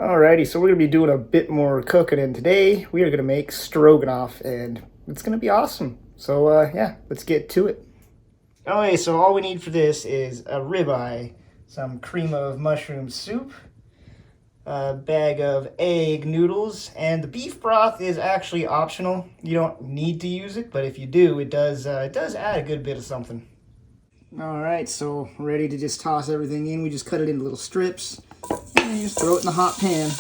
Alrighty, so we're going to be doing a bit more cooking, and today we are going to make stroganoff, and it's going to be awesome. So yeah, let's get to it. Okay, so all we need for this is a ribeye, some cream of mushroom soup, a bag of egg noodles, and the beef broth is actually optional. You don't need to use it, but if you do, it does add a good bit of something. Alright, so ready to just toss everything in. We just cut it into little strips. And you just throw it in the hot pan.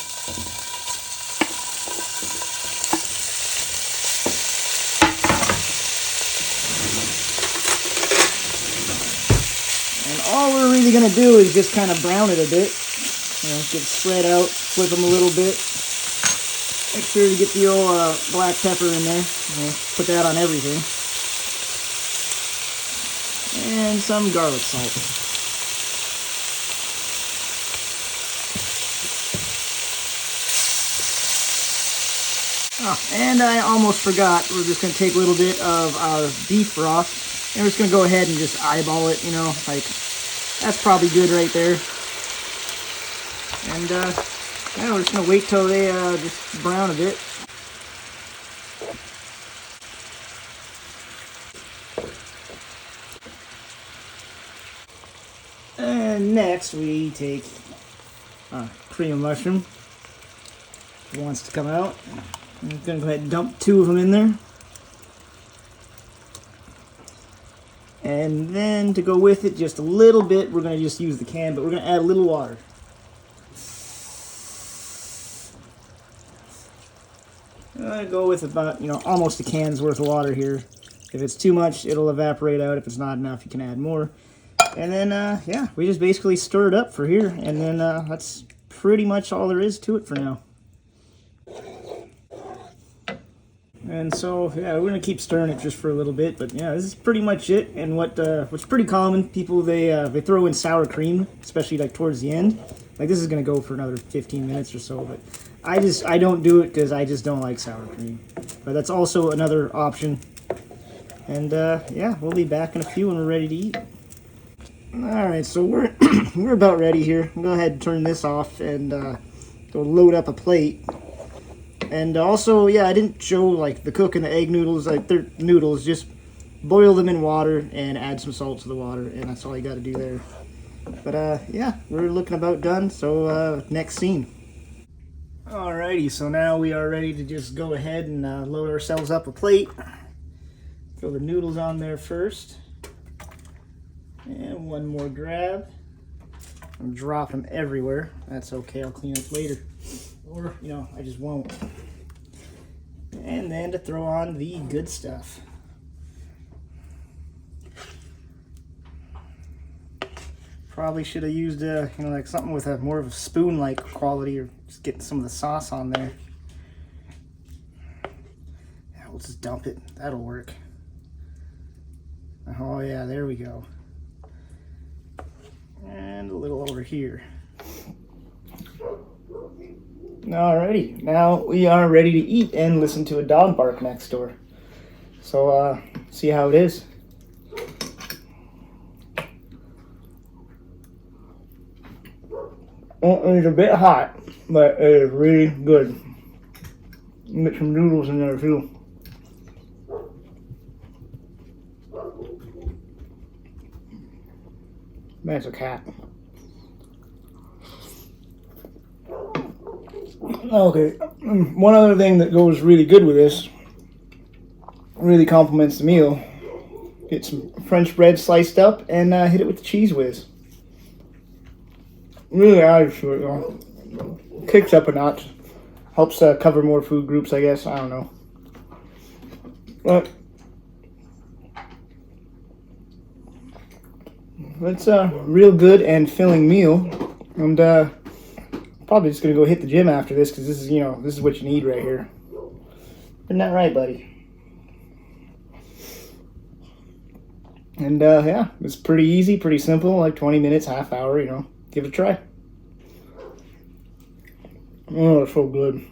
And all we're really going to do is just kind of brown it a bit. You know, get it spread out, flip them a little bit. Make sure to get the old black pepper in there. You know, put that on everything. And some garlic salt. Oh, and I almost forgot, we're just going to take a little bit of our beef broth, and we're just going to go ahead and just eyeball it, you know, like, that's probably good right there. And, yeah, we're just going to wait till they just brown a bit. And next we take cream of mushroom. It wants to come out. I'm going to go ahead and dump 2 of them in there. And then to go with it just a little bit, we're going to just use the can, but we're going to add a little water. I'm going to go with about, almost a can's worth of water here. If it's too much, it'll evaporate out. If it's not enough, you can add more. And then, yeah, we just basically stir it up for here. And then that's pretty much all there is to it for now. And so, yeah, we're going to keep stirring it just for a little bit. But, yeah, this is pretty much it. And what's pretty common, people, they throw in sour cream, especially, like, towards the end. Like, this is going to go for another 15 minutes or so. But I don't do it because I just don't like sour cream. But that's also another option. And, yeah, we'll be back in a few when we're ready to eat. Alright, so we're about ready here. I'll go ahead and turn this off and go load up a plate. And also, yeah, I didn't show like the cooking the egg noodles. Like they're noodles, just boil them in water and add some salt to the water, and that's all you got to do there. But yeah, we're looking about done. So next scene. Alrighty, so now we are ready to just go ahead and load ourselves up a plate. Throw the noodles on there first, and one more grab. I'm dropping them everywhere. That's okay. I'll clean up later. Or, I just won't. And then to throw on the good stuff. Probably should have used, like something with a more of a spoon-like quality, or just getting some of the sauce on there. Yeah, we'll just dump it. That'll work. Oh yeah, there we go. And a little over here. Alrighty, now we are ready to eat and listen to a dog bark next door. So, see how it is. It's a bit hot, but it is really good. Get some noodles in there too. That's a cat. Okay, one other thing that goes really good with this, really complements the meal, get some French bread sliced up and hit it with the cheese whiz. Really adds to it, though. Kicks up a notch. Helps cover more food groups, I guess. I don't know. But it's a real good and filling meal. And probably just gonna go hit the gym after this because this is, this is what you need right here. Isn't that right, buddy? And yeah, it's pretty easy, pretty simple, like 20 minutes, half hour, give it a try. Oh, it's so good.